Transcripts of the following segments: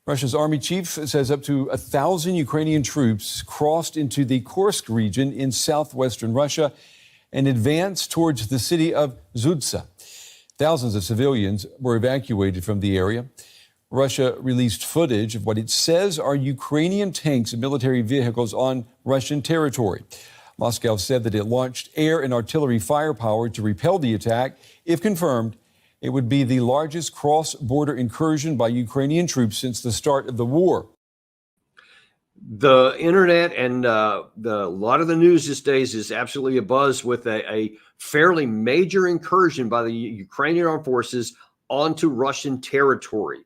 Russia's army chief says up to 1,000 Ukrainian troops crossed into the Kursk region in southwestern Russia and advanced towards the city of Zudza. Thousands of civilians were evacuated from the area. Russia released footage of what it says are Ukrainian tanks and military vehicles on Russian territory. Moscow said that it launched air and artillery firepower to repel the attack. If confirmed, it would be the largest cross-border incursion by Ukrainian troops since the start of the war. The internet and a lot of the news these days is absolutely abuzz with a fairly major incursion by the Ukrainian armed forces onto Russian territory.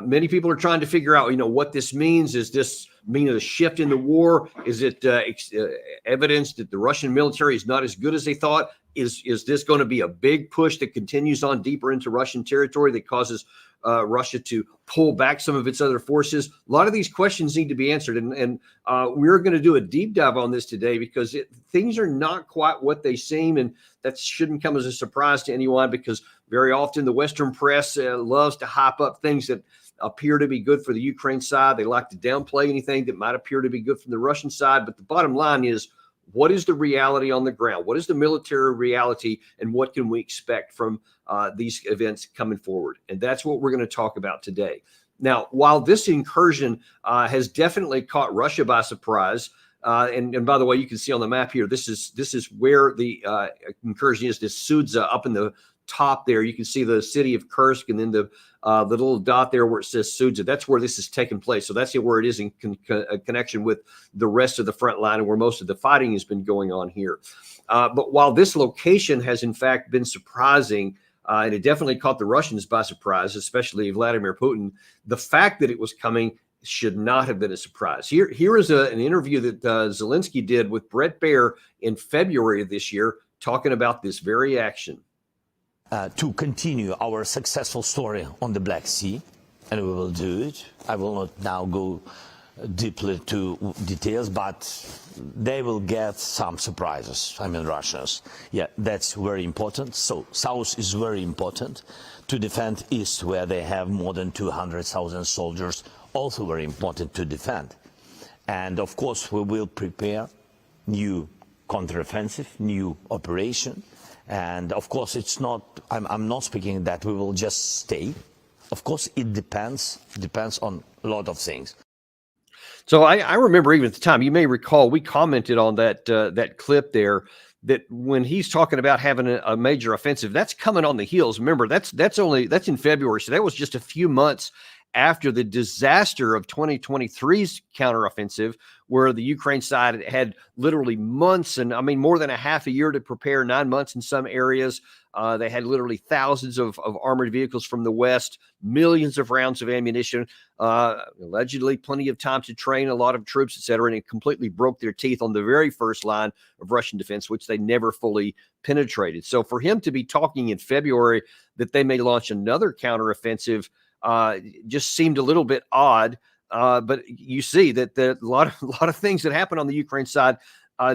Many people are trying to figure out, what this means. Is this mean a shift in the war? Is it evidence that the Russian military is not as good as they thought? Is this going to be a big push that continues on deeper into Russian territory that causes Russia to pull back some of its other forces? A lot of these questions need to be answered. And we're going to do a deep dive on this today because things are not quite what they seem. And that shouldn't come as a surprise to anyone because very often the Western press loves to hype up things that appear to be good for the Ukraine side. They like to downplay anything that might appear to be good from the Russian side. But the bottom line is, what is the reality on the ground? What is the military reality? And what can we expect from these events coming forward? And that's what we're going to talk about today. Now, while this incursion has definitely caught Russia by surprise, and by the way, you can see on the map here, this is where the incursion is, this Sudza up in the top there. You can see the city of Kursk and then the little dot there where it says Sudza. That's where this is taking place. So that's where it is in connection with the rest of the front line and where most of the fighting has been going on here. But while this location has in fact been surprising, and it definitely caught the Russians by surprise, especially Vladimir Putin, the fact that it was coming should not have been a surprise. Here is an interview that Zelensky did with Brett Baer in February of this year, talking about this very action. To continue our successful story on the Black Sea, and we will do it. I will not now go deeply to details, but they will get some surprises. Russians. Yeah, that's very important. So South is very important. To defend East, where they have more than 200,000 soldiers, also very important to defend. And of course, we will prepare new counteroffensive, new operation. And of course, it's not, I'm not speaking that we will just stay. Of course, it depends on a lot of things. So I remember even at the time, you may recall, we commented on that clip there, that when he's talking about having a major offensive, that's coming on the heels. Remember, that's in February. So that was just a few months after the disaster of 2023's counteroffensive, where the Ukraine side had literally months, and more than a half a year to prepare, 9 months in some areas. They had literally thousands of armored vehicles from the West, millions of rounds of ammunition, allegedly plenty of time to train a lot of troops, et cetera, and it completely broke their teeth on the very first line of Russian defense, which they never fully penetrated. So for him to be talking in February that they may launch another counteroffensive just seemed a little bit odd. But you see that a lot of things that happen on the Ukraine side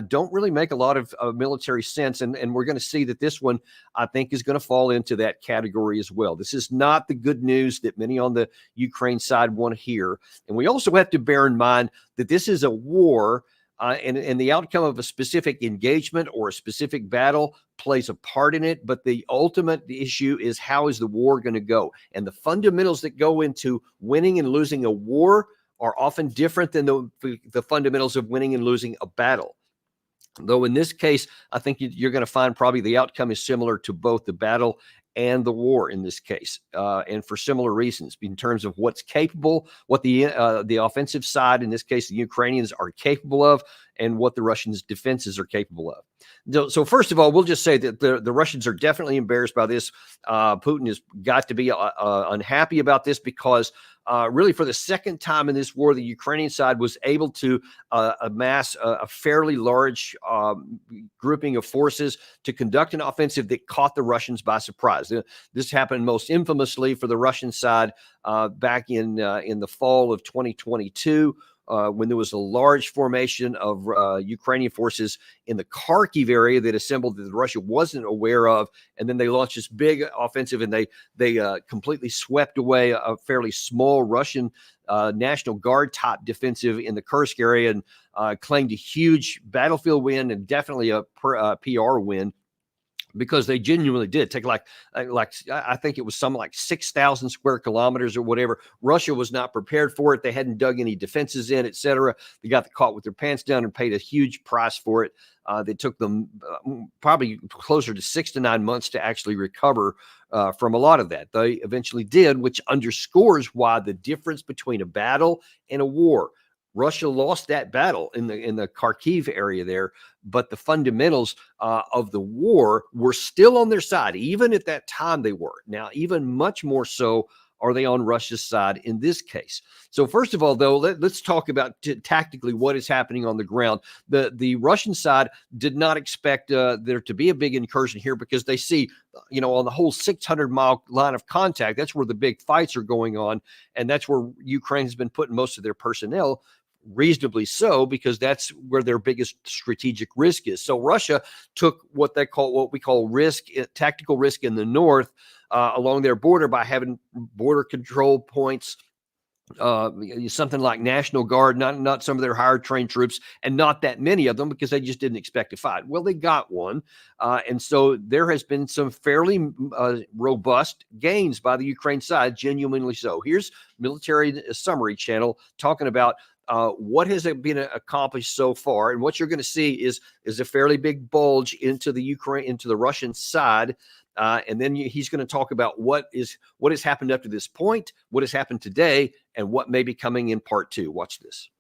don't really make a lot of military sense. And we're going to see that this one, I think, is going to fall into that category as well. This is not the good news that many on the Ukraine side want to hear. And we also have to bear in mind that this is a war, and the outcome of a specific engagement or a specific battle plays a part in it. But the ultimate issue is, how is the war going to go? And the fundamentals that go into winning and losing a war are often different than the fundamentals of winning and losing a battle. Though in this case, I think you're going to find probably the outcome is similar to both the battle and the war in this case, and for similar reasons in terms of what's capable, what the offensive side, in this case, the Ukrainians, are capable of, and what the Russians' defenses are capable of. So first of all, we'll just say that the Russians are definitely embarrassed by this. Putin has got to be unhappy about this because really for the second time in this war, the Ukrainian side was able to amass a fairly large grouping of forces to conduct an offensive that caught the Russians by surprise. This happened most infamously for the Russian side back in the fall of 2022. when there was a large formation of Ukrainian forces in the Kharkiv area that assembled that Russia wasn't aware of, and then they launched this big offensive, and they completely swept away a fairly small Russian National Guard type defensive in the Kursk area, and claimed a huge battlefield win and definitely a PR win, because they genuinely did take like I think it was something like 6,000 square kilometers or whatever. Russia was not prepared for it. They hadn't dug any defenses in, etc. They got caught with their pants down and paid a huge price for it. They took them probably closer to 6 to 9 months to actually recover from a lot of that. They eventually did, which underscores why the difference between a battle and a war. Russia lost that battle in the Kharkiv area there, but the fundamentals of the war were still on their side. Even at that time, they were. Now, even much more so are they on Russia's side in this case. So first of all, though, let's talk about tactically what is happening on the ground. The Russian side did not expect there to be a big incursion here, because they see, on the whole 600-mile line of contact, that's where the big fights are going on, and that's where Ukraine has been putting most of their personnel, reasonably so, because that's where their biggest strategic risk is. So Russia took what we call tactical risk in the north along their border by having border control points, something like National Guard, not some of their higher trained troops, and not that many of them, because they just didn't expect to fight. Well, they got one. And so there has been some fairly robust gains by the Ukraine side, genuinely so. Here's Military Summary Channel talking about what has been accomplished so far, and what you're going to see is a fairly big bulge into the Russian side, and then he's going to talk about what has happened up to this point, what has happened today, and what may be coming in part two. Watch this.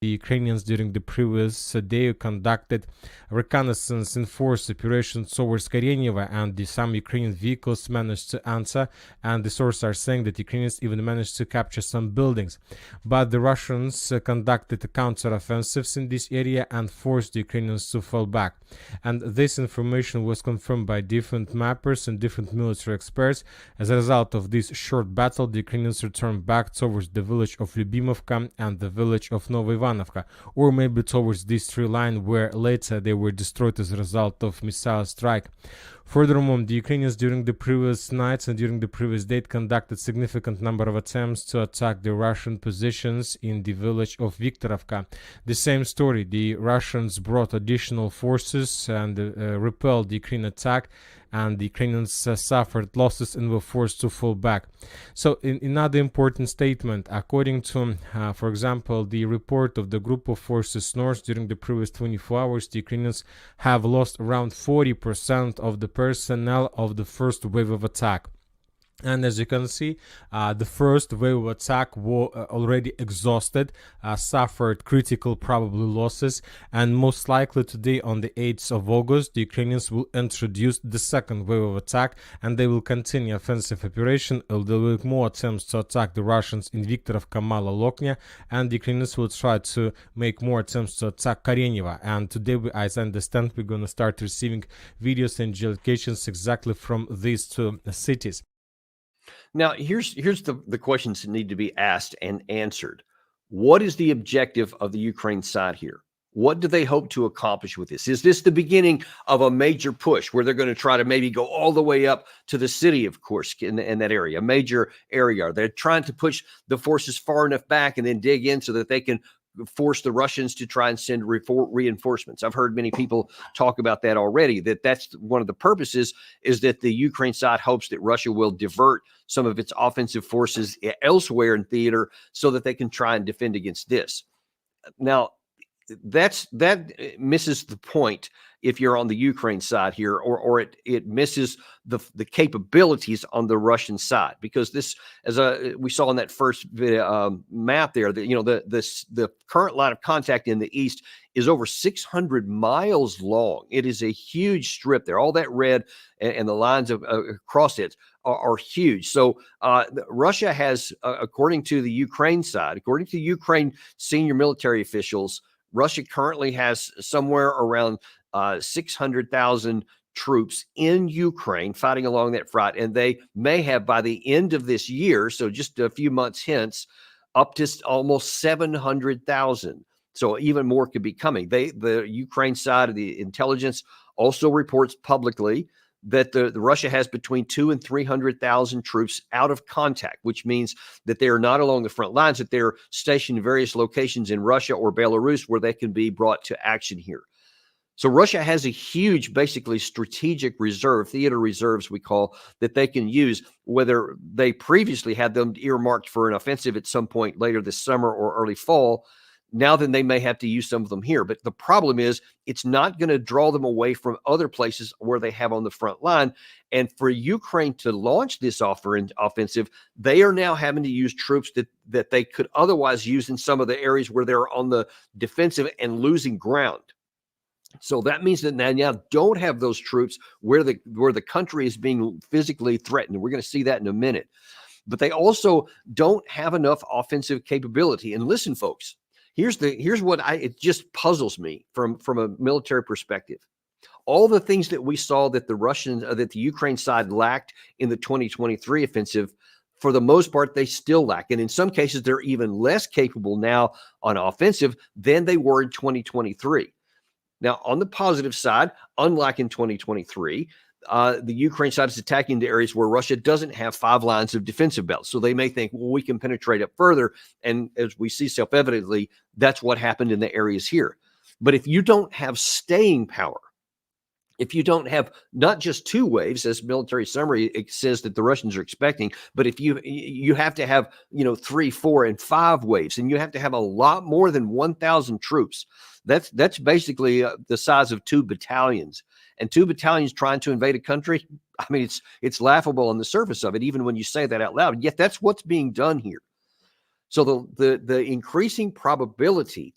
The Ukrainians during the previous day conducted reconnaissance in force operations towards Kareneva, and some Ukrainian vehicles managed to answer, and the sources are saying that Ukrainians even managed to capture some buildings. But the Russians conducted counteroffensives in this area and forced the Ukrainians to fall back. And this information was confirmed by different mappers and different military experts. As a result of this short battle, the Ukrainians returned back towards the village of Lyubimovka and the village of Novoivanovka, or maybe towards this tree line, where later they were destroyed as a result of missile strike. Furthermore, the Ukrainians during the previous nights and during the previous day conducted significant number of attempts to attack the Russian positions in the village of Viktorovka. The same story, the Russians brought additional forces and repelled the Ukrainian attack, and the Ukrainians suffered losses and were forced to fall back. So in another important statement, according to, for example, the report of the group of forces North, during the previous 24 hours, the Ukrainians have lost around 40% of the personnel of the first wave of attack. And as you can see, the first wave of attack was already exhausted, suffered critical probably losses, and most likely today on the 8th of August, the Ukrainians will introduce the second wave of attack, and they will continue offensive operation. There will be more attempts to attack the Russians in Viktorovka, Maloloknya, and the Ukrainians will try to make more attempts to attack Kareneva. And today, as I understand, we're going to start receiving videos and geolocations exactly from these two cities. Now, here's the questions that need to be asked and answered. What is the objective of the Ukraine side here? What do they hope to accomplish with this? Is this the beginning of a major push where they're going to try to maybe go all the way up to the city of Kursk in that area, a major area? They're trying to push the forces far enough back and then dig in so that they can force the Russians to try and send reinforcements. I've heard many people talk about that already, that's one of the purposes, is that the Ukraine side hopes that Russia will divert some of its offensive forces elsewhere in theater so that they can try and defend against this. Now, that misses the point if you're on the Ukraine side here, or it misses the capabilities on the Russian side, because this, as we saw in that first video, map there, that the current line of contact in the east is over 600 miles long. It is a huge strip there. All that red and the lines across it are huge. So Russia has, according to the Ukraine side, according to Ukraine senior military officials, Russia currently has somewhere around 600,000 troops in Ukraine fighting along that front, and they may have by the end of this year, so just a few months hence, up to almost 700,000. So even more could be coming. The Ukraine side of the intelligence also reports publicly that the Russia has between 200,000 and 300,000 troops out of contact, which means that they are not along the front lines, that they're stationed in various locations in Russia or Belarus where they can be brought to action here. So Russia has a huge, basically strategic reserve, theater reserves we call, that they can use, whether they previously had them earmarked for an offensive at some point later this summer or early fall. Now then they may have to use some of them here. But the problem is it's not going to draw them away from other places where they have on the front line. And for Ukraine to launch this offensive, they are now having to use troops that they could otherwise use in some of the areas where they're on the defensive and losing ground. So that means that they now don't have those troops where the country is being physically threatened. We're going to see that in a minute. But they also don't have enough offensive capability. And listen, folks, here's what it just puzzles me from a military perspective. All the things that we saw that the Ukraine side lacked in the 2023 offensive, for the most part, they still lack. And in some cases, they're even less capable now on offensive than they were in 2023. Now, on the positive side, unlike in 2023, the Ukraine side is attacking the areas where Russia doesn't have 5 lines of defensive belts. So they may think, well, we can penetrate up further. And as we see self-evidently, that's what happened in the areas here. But if you don't have staying power, if you don't have not just 2 waves, as military summary it says that the Russians are expecting, but if you have to have 3, 4, and 5 waves, and you have to have a lot more than 1,000 troops. That's basically the size of 2 battalions, and 2 battalions trying to invade a country. I mean, it's laughable on the surface of it, even when you say that out loud. Yet that's what's being done here. So the increasing probability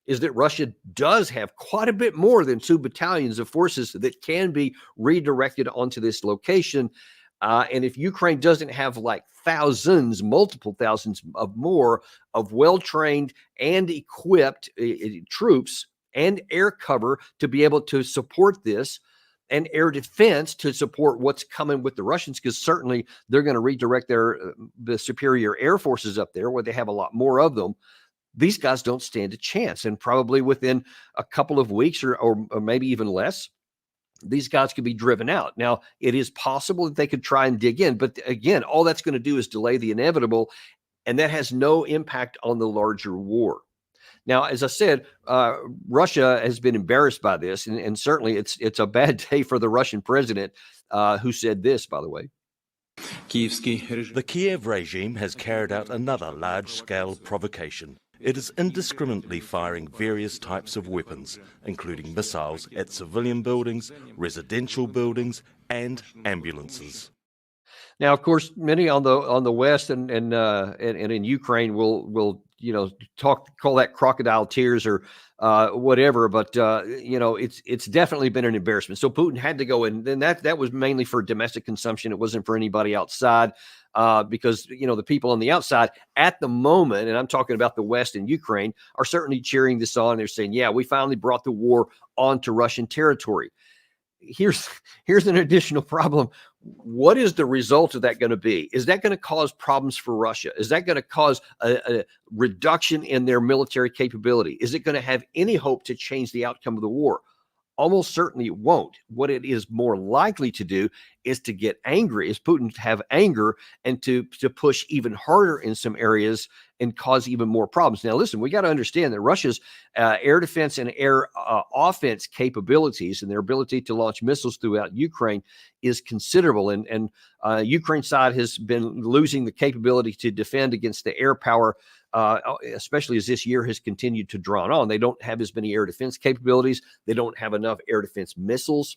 is that Russia does have quite a bit more than 2 battalions of forces that can be redirected onto this location. And if Ukraine doesn't have like thousands, multiple thousands of more of well-trained and equipped troops and air cover to be able to support this, and air defense to support what's coming with the Russians, because certainly they're going to redirect the superior air forces up there where they have a lot more of them. These guys don't stand a chance. And probably within a couple of weeks or maybe even less, these guys could be driven out. Now, it is possible that they could try and dig in. But again, all that's going to do is delay the inevitable. And that has no impact on the larger war. Now, as I said, Russia has been embarrassed by this. And certainly it's a bad day for the Russian president, who said this, by the way. The Kiev regime has carried out another large-scale provocation. It is indiscriminately firing various types of weapons, including missiles at civilian buildings, residential buildings, and ambulances. Now, of course, many on the West and in Ukraine will call that crocodile tears or whatever, but it's definitely been an embarrassment. So Putin had to go in, and that was mainly for domestic consumption. It wasn't for anybody outside, because the people on the outside at the moment, and I'm talking about the West and Ukraine, are certainly cheering this on. They're saying, yeah, we finally brought the war onto Russian territory. Here's an additional problem. What is the result of that going to be? Is that going to cause problems for Russia? Is that going to cause a reduction in their military capability? Is it going to have any hope to change the outcome of the war? Almost certainly it won't. What it is more likely to do is to get angry, is Putin to have anger and to push even harder in some areas and cause even more problems. Now, listen, we got to understand that Russia's air defense and air offense capabilities and their ability to launch missiles throughout Ukraine is considerable. And Ukraine side has been losing the capability to defend against the air power, especially as this year has continued to draw on. They don't have as many air defense capabilities. They don't have enough air defense missiles.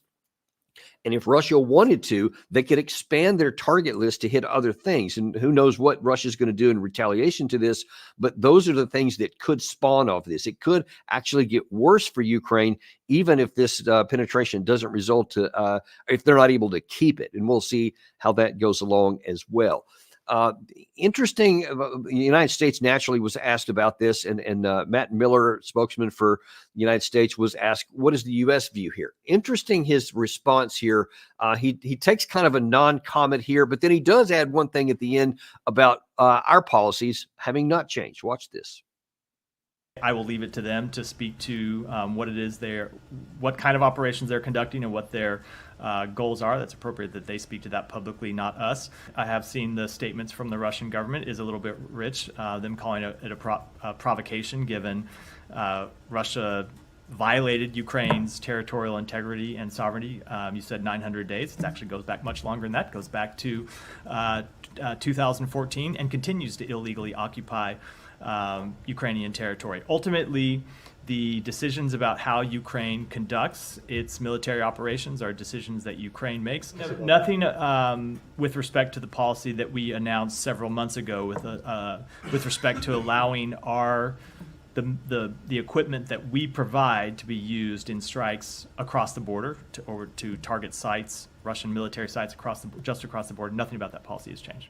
And if Russia wanted to, they could expand their target list to hit other things. And who knows what Russia's going to do in retaliation to this. But those are the things that could spawn off this. It could actually get worse for Ukraine, even if this penetration doesn't result to, if they're not able to keep it. And we'll see how that goes along as well. Interesting. The United States naturally was asked about this, and Matt Miller, spokesman for the United States, was asked, what is the U.S. view here? Interesting, his response here. He takes kind of a non-comment here, but then he does add one thing at the end about our policies having not changed. Watch this. I will leave it to them to speak to what it is what kind of operations they're conducting and what their goals are. That's appropriate that they speak to that publicly, not us. I have seen the statements from the Russian government is a little bit rich, them calling it a provocation, given Russia violated Ukraine's territorial integrity and sovereignty. You said 900 days. It actually goes back much longer than that. It goes back to 2014 and continues to illegally occupy Ukrainian territory. Ultimately, the decisions about how Ukraine conducts its military operations are decisions that Ukraine makes. Nothing with respect to the policy that we announced several months ago with respect to allowing the equipment that we provide to be used in strikes across the border to target sites, Russian military sites just across the border. Nothing about that policy has changed.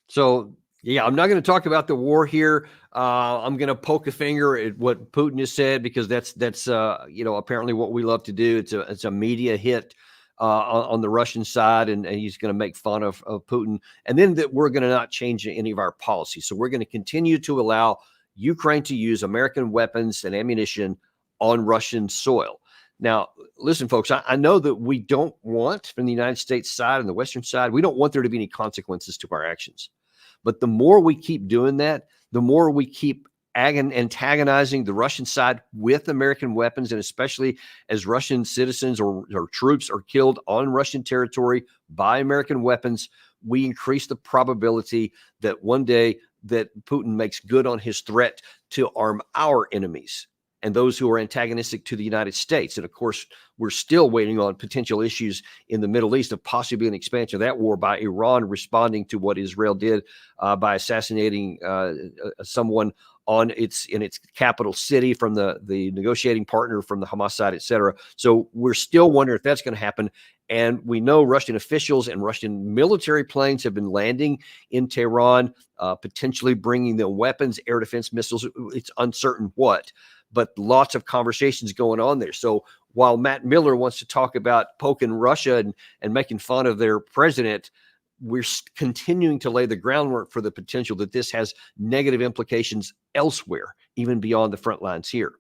So, yeah, I'm not going to talk about the war here. I'm going to poke a finger at what Putin has said, because that's apparently what we love to do. It's a media hit on the Russian side, and he's going to make fun of Putin, and then that we're going to not change any of our policies. So we're going to continue to allow Ukraine to use American weapons and ammunition on Russian soil. Now, listen, folks, I know that we don't want, from the United States side and the Western side, we don't want there to be any consequences to our actions. But the more we keep doing that, the more we keep antagonizing the Russian side with American weapons, and especially as Russian citizens or troops are killed on Russian territory by American weapons, we increase the probability that one day that Putin makes good on his threat to arm our enemies and those who are antagonistic to the United States. And of course, we're still waiting on potential issues in the Middle East of possibly an expansion of that war by Iran responding to what Israel did by assassinating someone in its capital city from the negotiating partner from the Hamas side, et cetera. So we're still wondering if that's going to happen. And we know Russian officials and Russian military planes have been landing in Tehran, potentially bringing them weapons, air defense missiles. It's uncertain what, but lots of conversations going on there. So while Matt Miller wants to talk about poking Russia and making fun of their president, we're continuing to lay the groundwork for the potential that this has negative implications elsewhere, even beyond the front lines here.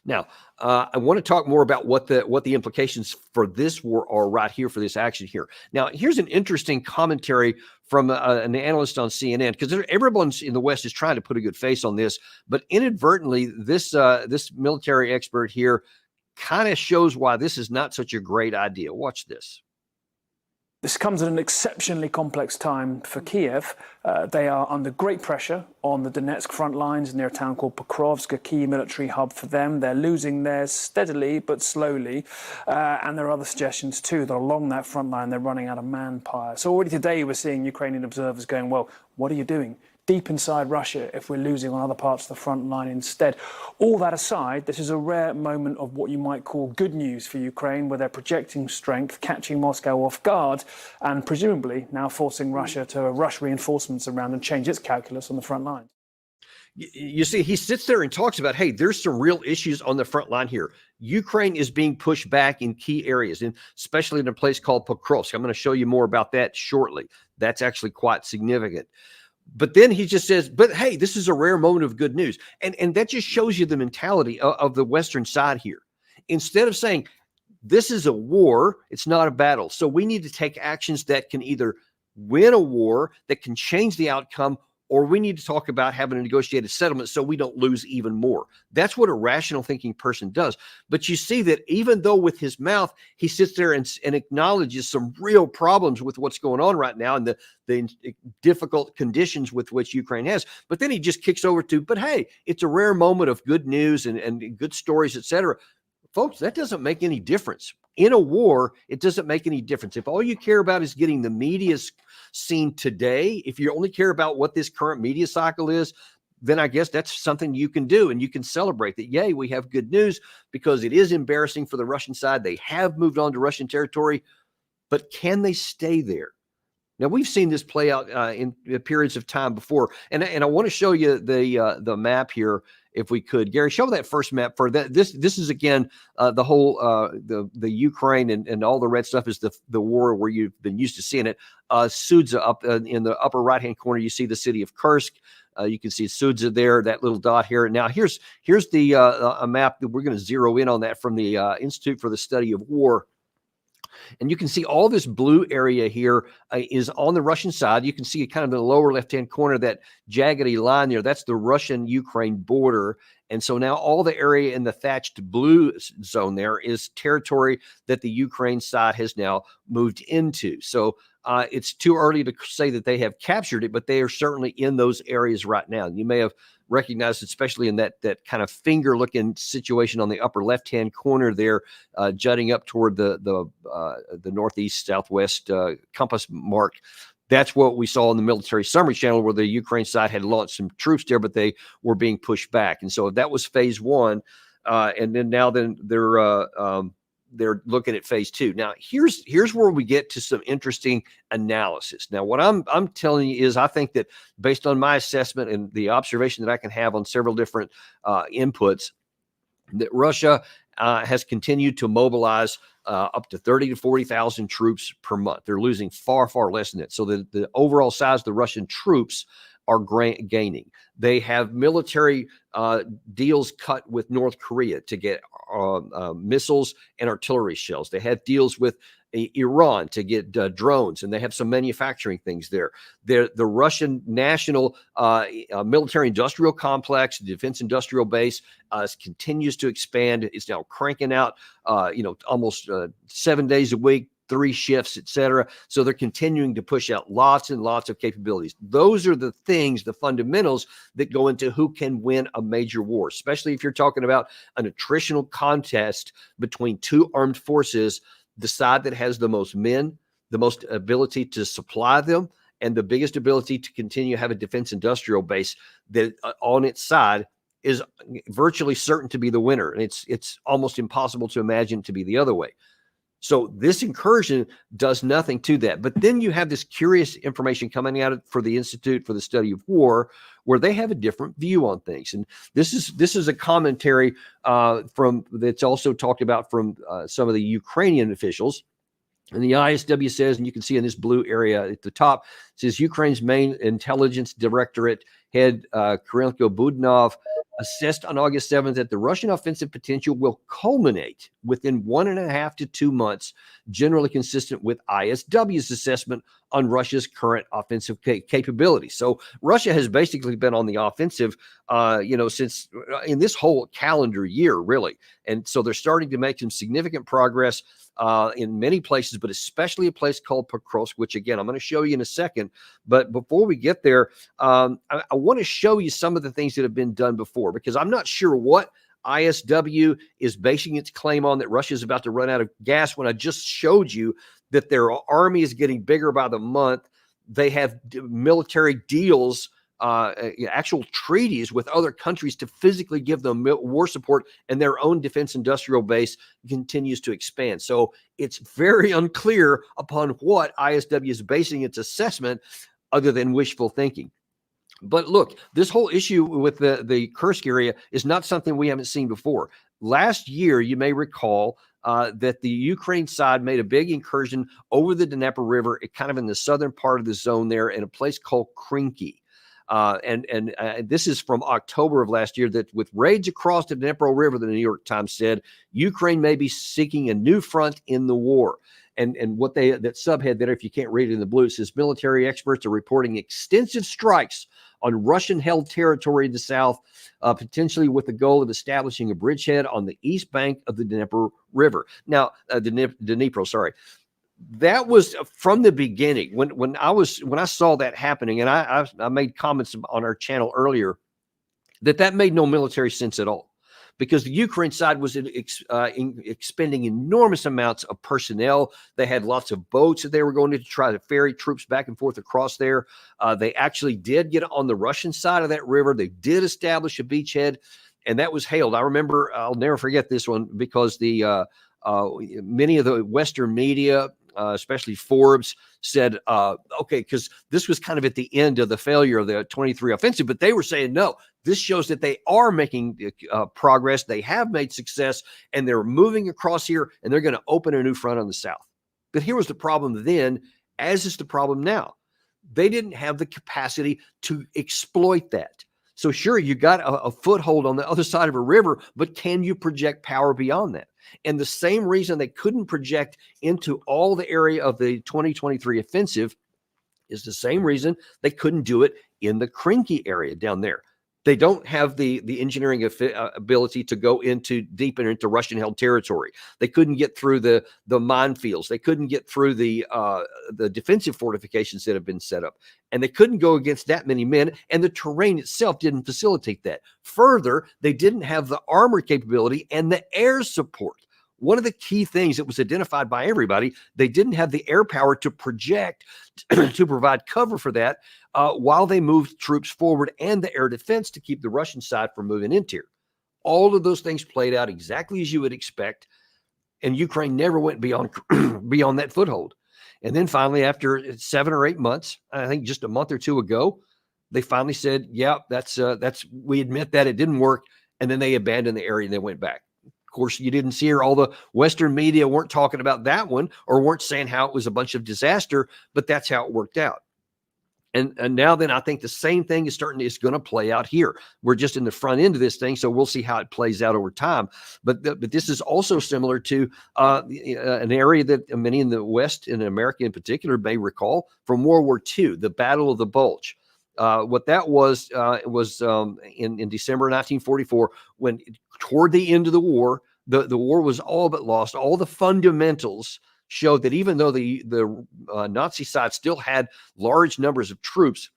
Now, I want to talk more about what the implications for this war are right here, for this action here. Now, here's an interesting commentary from an analyst on CNN, because everyone in the West is trying to put a good face on this, but inadvertently, this military expert here kind of shows why this is not such a great idea. Watch this. This comes at an exceptionally complex time for Kiev. They are under great pressure on the Donetsk front lines near a town called Pokrovsk, a key military hub for them. They're losing theirs steadily but slowly. And there are other suggestions too that along that front line they're running out of manpower. So already today we're seeing Ukrainian observers going, well, what are you doing deep inside Russia if we're losing on other parts of the front line instead? All that aside, this is a rare moment of what you might call good news for Ukraine, where they're projecting strength, catching Moscow off guard, and presumably now forcing Russia to rush reinforcements around and change its calculus on the front line. You see, he sits there and talks about, hey, there's some real issues on the front line here. Ukraine is being pushed back in key areas, and especially in a place called Pokrovsk. I'm going to show you more about that shortly. That's actually quite significant. But then he just says, but hey, this is a rare moment of good news. And that just shows you the mentality of the Western side here. Instead of saying, this is a war, it's not a battle. So we need to take actions that can either win a war, that can change the outcome, or we need to talk about having a negotiated settlement so we don't lose even more. That's what a rational thinking person does. But you see that even though with his mouth, he sits there and acknowledges some real problems with what's going on right now and the difficult conditions with which Ukraine has. But then he just kicks over to, but hey, it's a rare moment of good news and good stories, et cetera. Folks, that doesn't make any difference. In a war, it doesn't make any difference. If all you care about is getting the media's seen today, if you only care about what this current media cycle is, then I guess that's something you can do, and you can celebrate that, yay, we have good news, because it is embarrassing for the Russian side. They have moved on to Russian territory, but can they stay there? Now we've seen this play out in periods of time before, and I want to show you the map here, if we could. Gary, show that first map for that. This is again the whole the Ukraine and all the red stuff is the war where you've been used to seeing it. Sudza up in the upper right hand corner, you see the city of Kursk. You can see Sudza there, that little dot here. Now here's the a map that we're going to zero in on that from the Institute for the Study of War. And you can see all this blue area here is on the Russian side. You can see kind of in the lower left-hand corner, that jaggedy line there. That's the Russian-Ukraine border. And so now all the area in the thatched blue zone there is territory that the Ukraine side has now moved into. So it's too early to say that they have captured it, but they are certainly in those areas right now. You may have recognized, especially in that kind of finger-looking situation on the upper left-hand corner there, jutting up toward the northeast southwest compass mark. That's what we saw in the military summary channel, where the Ukraine side had launched some troops there, but they were being pushed back. And so that was phase one. And then now they're looking at phase two. Now, here's where we get to some interesting analysis. Now, what I'm telling you is, I think that based on my assessment and the observation that I can have on several different inputs, that Russia has continued to mobilize up to 30 to 40,000 troops per month. They're losing far, far less than it. So the overall size of the Russian troops are gaining. They have military deals cut with North Korea to get missiles and artillery shells. They have deals with Iran to get drones, and they have some manufacturing things there. The Russian national military industrial complex, the defense industrial base, continues to expand. It's now cranking out, almost 7 days a week, 3 shifts, et cetera. So they're continuing to push out lots and lots of capabilities. Those are the things, the fundamentals that go into who can win a major war, especially if you're talking about an attritional contest between two armed forces. The side that has the most men, the most ability to supply them, and the biggest ability to continue to have a defense industrial base that on its side is virtually certain to be the winner. And it's almost impossible to imagine to be the other way. So this incursion does nothing to that. But then you have this curious information coming out for the Institute for the Study of War, where they have a different view on things. And this is a commentary from that's also talked about from some of the Ukrainian officials. And the ISW says, and you can see in this blue area at the top, says Ukraine's main intelligence directorate head, Kirillo Budanov, assessed on August 7th that the Russian offensive potential will culminate within 1.5 to 2 months, generally consistent with ISW's assessment on Russia's current offensive capability. So Russia has basically been on the offensive, since in this whole calendar year, really. And so they're starting to make some significant progress in many places, but especially a place called Pokrovsk, which again, I'm going to show you in a second. But before we get there, I want to show you some of the things that have been done before, because I'm not sure what ISW is basing its claim on, that Russia is about to run out of gas, when I just showed you that their army is getting bigger by the month. They have military deals, actual treaties with other countries to physically give them war support, and their own defense industrial base continues to expand. So it's very unclear upon what ISW is basing its assessment, other than wishful thinking. But look, this whole issue with the Kursk area is not something we haven't seen before. Last year, you may recall that the Ukraine side made a big incursion over the Dnieper River, kind of in the southern part of the zone there, in a place called Krinky. And this is from October of last year, that with raids across the Dnieper River, the New York Times said, Ukraine may be seeking a new front in the war. And what that subhead there, if you can't read it in the blue, it says military experts are reporting extensive strikes on Russian-held territory in the south, potentially with the goal of establishing a bridgehead on the east bank of the Dnieper River. Now, Dnipro, sorry. That was from the beginning when I saw that happening, and I made comments on our channel earlier that made no military sense at all, because the Ukraine side was expending enormous amounts of personnel. They had lots of boats that they were going to try to ferry troops back and forth across there. They actually did get on the Russian side of that river. They did establish a beachhead, and that was hailed. I remember, I'll never forget this one, because many of the Western media especially Forbes, said, okay, because this was kind of at the end of the failure of the 23 offensive, but they were saying, no, this shows that they are making progress. They have made success, and they're moving across here, and they're going to open a new front on the south. But here was the problem then, as is the problem now. They didn't have the capacity to exploit that. So sure, you got a foothold on the other side of a river, but can you project power beyond that? And the same reason they couldn't project into all the area of the 2023 offensive is the same reason they couldn't do it in the Krinky area down there. They don't have the engineering ability to go into deeper into Russian-held territory. They couldn't get through the minefields. They couldn't get through the defensive fortifications that have been set up, and they couldn't go against that many men. And the terrain itself didn't facilitate that. Further, they didn't have the armor capability and the air support. One of the key things that was identified by everybody, they didn't have the air power to project to provide cover for that while they moved troops forward, and the air defense to keep the Russian side from moving into here. All of those things played out exactly as you would expect, and Ukraine never went beyond beyond that foothold. And then finally, after 7 or 8 months, I think just a month or two ago, they finally said, yeah, that's we admit that it didn't work, and then they abandoned the area and they went back. Of course, you didn't see her. All the Western media weren't talking about that one, or weren't saying how it was a bunch of disaster, but that's how it worked out. And now then, I think the same thing is going to play out here. We're just in the front end of this thing, so we'll see how it plays out over time. But this is also similar to an area that many in the West, in America in particular, may recall from World War II, the Battle of the Bulge. What that was in December 1944, when toward the end of the war, the war was all but lost. All the fundamentals showed that even though the Nazi side still had large numbers of troops,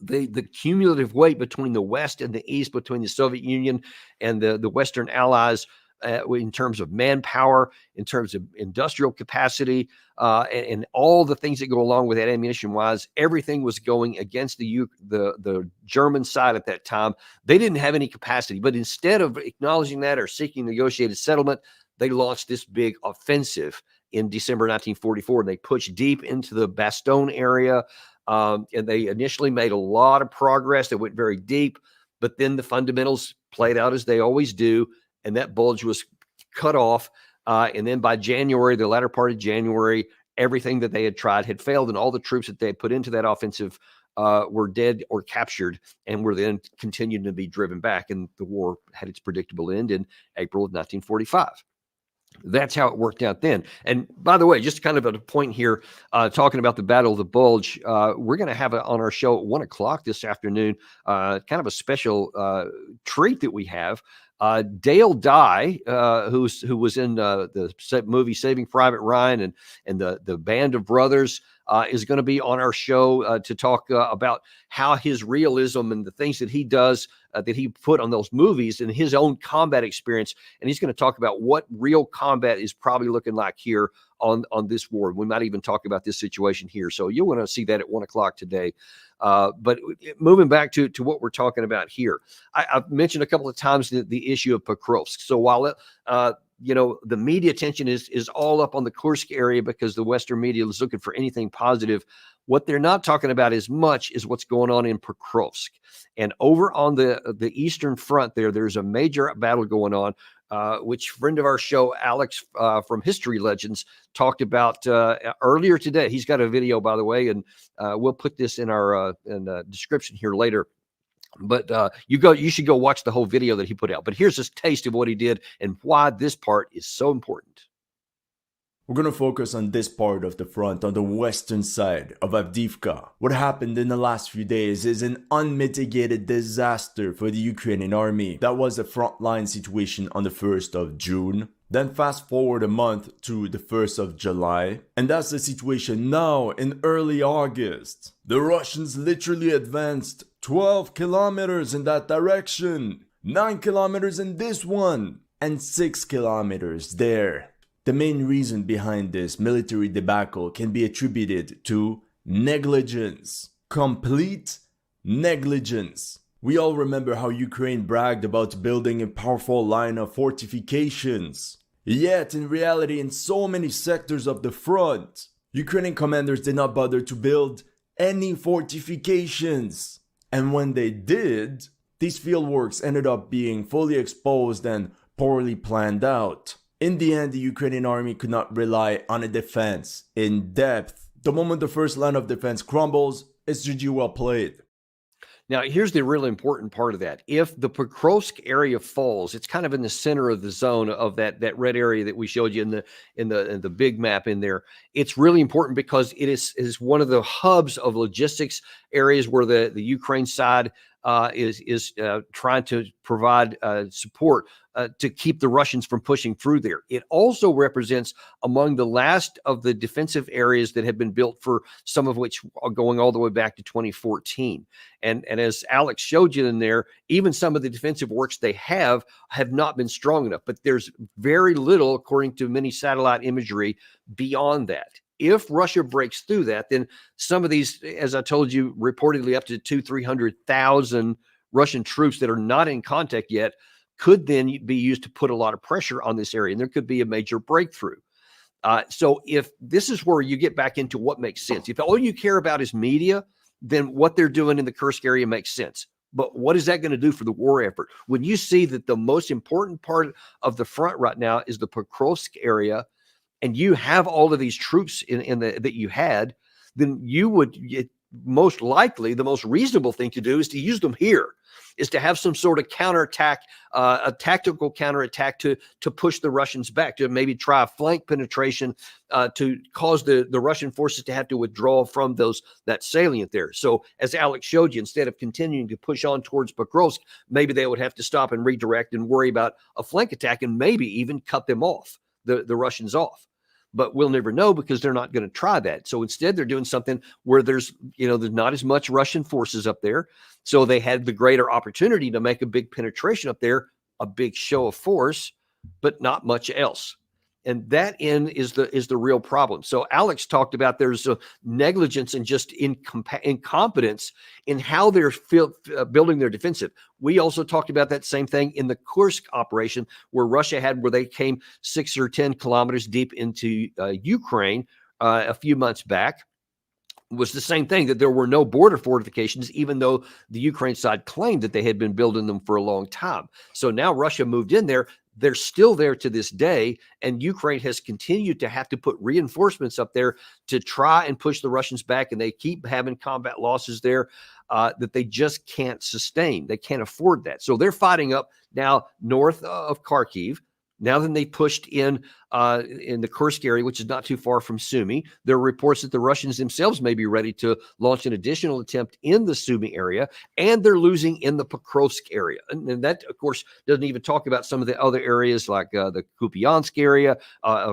the cumulative weight between the West and the East, between the Soviet Union and the Western allies, in terms of manpower, in terms of industrial capacity, and all the things that go along with that ammunition-wise, everything was going against the German side at that time. They didn't have any capacity, but instead of acknowledging that or seeking negotiated settlement, they launched this big offensive in December 1944. They pushed deep into the Bastogne area, and they initially made a lot of progress. They went very deep, but then the fundamentals played out as they always do, and that bulge was cut off. And then by January, the latter part of January, everything that they had tried had failed, and all the troops that they had put into that offensive were dead or captured, and were then continuing to be driven back. And the war had its predictable end in April of 1945. That's how it worked out then. And by the way, just kind of at a point here, talking about the Battle of the Bulge, we're going to have it on our show at 1 o'clock this afternoon, kind of a special treat that we have. Dale Dye, who was in the movie Saving Private Ryan and the Band of Brothers, is going to be on our show to talk about how his realism and the things that he does, that he put on those movies, and his own combat experience. And he's going to talk about what real combat is probably looking like here on this war. We might even talk about this situation here. So you'll want to see that at 1 o'clock today. But moving back to what we're talking about here, I've mentioned a couple of times the issue of Pokrovsk. So while the media attention is all up on the Kursk area because the Western media is looking for anything positive, what they're not talking about as much is what's going on in Pokrovsk. And over on the eastern front there's a major battle going on, which friend of our show, Alex from History Legends, talked about earlier today. He's got a video, by the way, and we'll put this in our description here later. But you should go watch the whole video that he put out. But here's a taste of what he did and why this part is so important. We're gonna focus on this part of the front on the western side of Avdiivka. What happened in the last few days is an unmitigated disaster for the Ukrainian army. That was a frontline situation on the 1st of June. Then fast forward a month to the 1st of July, and that's the situation now in early August. The Russians literally advanced 12 kilometers in that direction, 9 kilometers in this one, and 6 kilometers there. The main reason behind this military debacle can be attributed to negligence. Complete negligence. We all remember how Ukraine bragged about building a powerful line of fortifications. Yet, in reality, in so many sectors of the front, Ukrainian commanders did not bother to build any fortifications. And when they did, these fieldworks ended up being fully exposed and poorly planned out. In the end, the Ukrainian army could not rely on a defense in depth. The moment the first line of defense crumbles, it's GG well played. Now, here's the really important part of that. If the Pokrovsk area falls, it's kind of in the center of the zone of that red area that we showed you in the big map in there. It's really important because it is one of the hubs of logistics areas where the Ukraine side is trying to provide support to keep the Russians from pushing through there. It also represents among the last of the defensive areas that have been built, for some of which are going all the way back to 2014. And as Alex showed you in there, even some of the defensive works they have not been strong enough. But there's very little, according to many satellite imagery, beyond that. If Russia breaks through that, then some of these, as I told you, reportedly up to 200,000-300,000 Russian troops that are not in contact yet could then be used to put a lot of pressure on this area, and there could be a major breakthrough. So if this is where you get back into what makes sense. If all you care about is media, then what they're doing in the Kursk area makes sense. But what is that going to do for the war effort? When you see that the most important part of the front right now is the Pokrovsk area, and you have all of these troops that you had, then you would most likely, the most reasonable thing to do is to use them here, is to have some sort of counterattack, a tactical counterattack to push the Russians back, to maybe try a flank penetration to cause the Russian forces to have to withdraw from that salient there. So as Alex showed you, instead of continuing to push on towards Pokrovsk, maybe they would have to stop and redirect and worry about a flank attack and maybe even cut them off, the Russians off. But we'll never know because they're not going to try that. So instead, they're doing something where there's not as much Russian forces up there. So they had the greater opportunity to make a big penetration up there, a big show of force, but not much else. And that is the real problem. So Alex talked about there's a negligence and just incompetence in how they're building their defensive. We also talked about that same thing in the Kursk operation where they came 6 or 10 kilometers deep into Ukraine a few months back. Was the same thing, that there were no border fortifications, even though the Ukraine side claimed that they had been building them for a long time. So now Russia moved in there. They're still there to this day, and Ukraine has continued to have to put reinforcements up there to try and push the Russians back, and they keep having combat losses there that they just can't sustain. They can't afford that. So they're fighting up now north of Kharkiv. Now then they pushed in the Kursk area, which is not too far from Sumy. There are reports that the Russians themselves may be ready to launch an additional attempt in the Sumy area, and they're losing in the Pokrovsk area. And that, of course, doesn't even talk about some of the other areas like the Kupiansk area,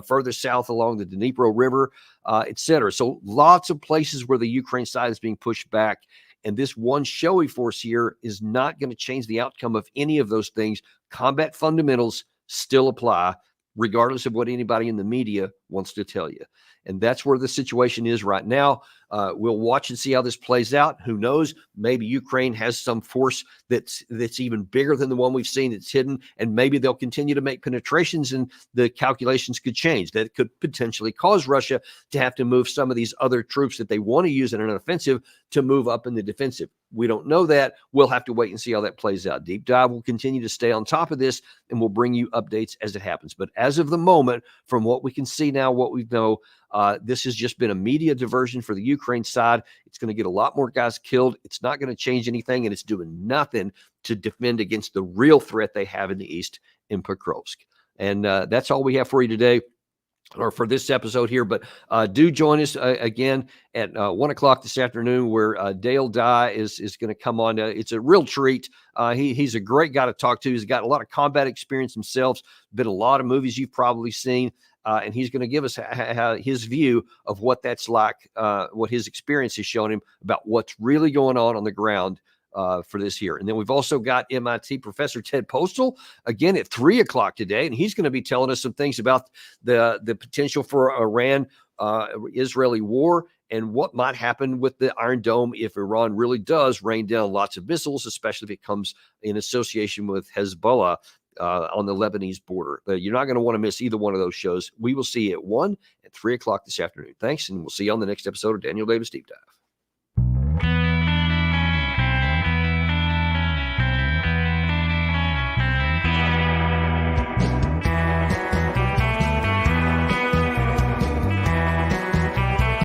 further south along the Dnipro River, etc. So lots of places where the Ukraine side is being pushed back. And this one showy force here is not going to change the outcome of any of those things. Combat fundamentals still apply, regardless of what anybody in the media wants to tell you. And that's where the situation is right now. We'll watch and see how this plays out. Who knows? Maybe Ukraine has some force that's even bigger than the one we've seen that's hidden, and maybe they'll continue to make penetrations and the calculations could change. That could potentially cause Russia to have to move some of these other troops that they want to use in an offensive to move up in the defensive. We don't know that. We'll have to wait and see how that plays out. Deep Dive will continue to stay on top of this, and we'll bring you updates as it happens. But as of the moment, from what we can see now, what we know, this has just been a media diversion for the Ukraine side. It's going to get a lot more guys killed. It's not going to change anything, and it's doing nothing to defend against the real threat they have in the east in Pokrovsk. And that's all we have for you today, or for this episode here. But do join us again at 1 o'clock this afternoon, where Dale Dye is going to come on. It's a real treat. He's a great guy to talk to. He's got a lot of combat experience himself. Been a lot of movies you've probably seen. And he's going to give us his view of what that's like, what his experience has shown him about what's really going on the ground for this year. And then we've also got MIT Professor Ted Postal again at 3 o'clock today, and he's going to be telling us some things about the potential for Iran-Israeli war and what might happen with the Iron Dome if Iran really does rain down lots of missiles, especially if it comes in association with Hezbollah. on the Lebanese border. You're not going to want to miss either one of those shows. We will see you at 1 and 3 o'clock this afternoon. Thanks, and we'll see you on the next episode of Daniel Davis Deep Dive.